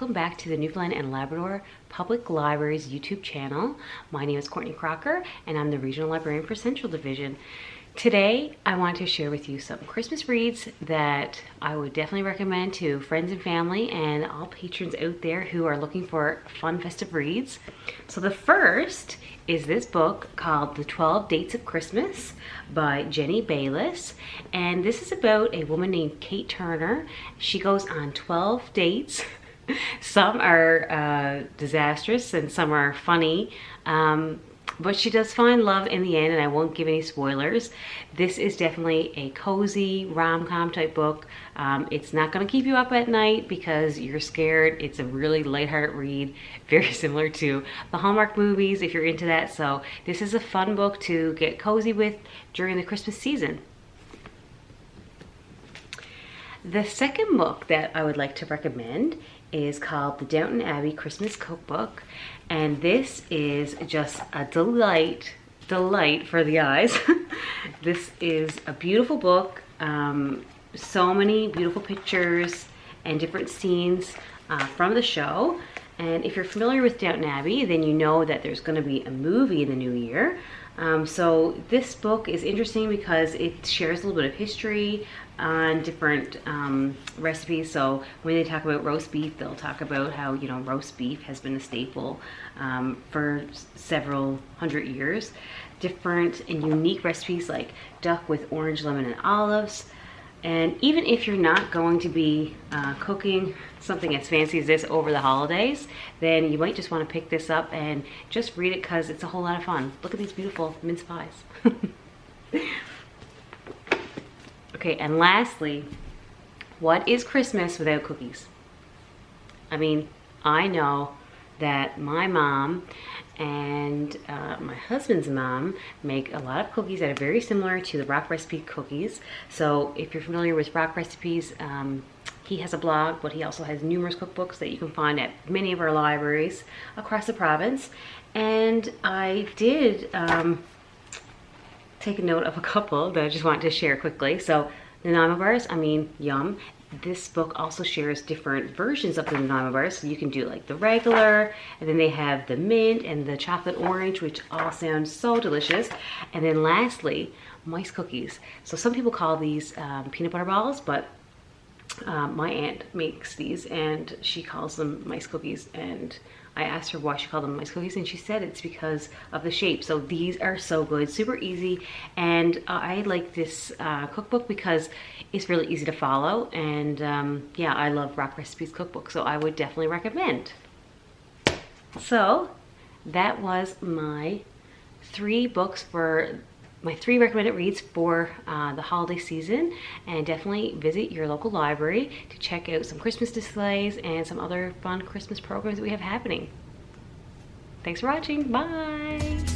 welcome back to the Newfoundland and Labrador Public Library's YouTube channel. My name is Courtney Crocker and I'm the Regional Librarian for Central Division. Today I want to share with you some Christmas reads that I would definitely recommend to friends and family and all patrons out there who are looking for fun festive reads. So the first is this book called The 12 Dates of Christmas by Jenny Bayliss, and this is about a woman named Kate Turner. She goes on 12 dates. Some are disastrous and some are funny, but she does find love in the end, and I won't give any spoilers. This is definitely a cozy rom-com type book. It's not going to keep you up at night because you're scared. It's a really lighthearted read, very similar to the Hallmark movies if you're into that. So this is a fun book to get cozy with during the Christmas season. The second book that I would like to recommend is called The Downton Abbey Christmas Cookbook, and this is just a delight for the eyes. This is a beautiful book, so many beautiful pictures and different scenes from the show. And if you're familiar with Downton Abbey, then you know that there's going to be a movie in the new year. So this book is interesting because it shares a little bit of history on different recipes. So when they talk about roast beef, they'll talk about how, you know, roast beef has been a staple for several hundred years. Different and unique recipes like duck with orange, lemon, and olives. And even if you're not going to be cooking something as fancy as this over the holidays, then you might just want to pick this up and just read it because it's a whole lot of fun. Look at these beautiful mince pies. Okay, and lastly, what is Christmas without cookies? I mean, I know that my mom and my husband's mom make a lot of cookies that are very similar to the Rock Recipe cookies. So if you're familiar with Rock Recipes, he has a blog, but he also has numerous cookbooks that you can find at many of our libraries across the province. And I did take a note of a couple that I just wanted to share quickly. So Nanaimo bars, I mean, yum. This book also shares different versions of the Nanaimo bars. So you can do like the regular, and then they have the mint and the chocolate orange, which all sound so delicious. And then lastly, mice cookies. So some people call these peanut butter balls, but my aunt makes these and she calls them mice cookies. And I asked her why she called them mice cookies, and she said it's because of the shape. So these are so good, super easy, and I like this cookbook because it's really easy to follow. And yeah, I love Rock Recipes cookbook, so I would definitely recommend. So that was my three recommended reads for the holiday season, and definitely visit your local library to check out some Christmas displays and some other fun Christmas programs that we have happening. Thanks for watching. Bye.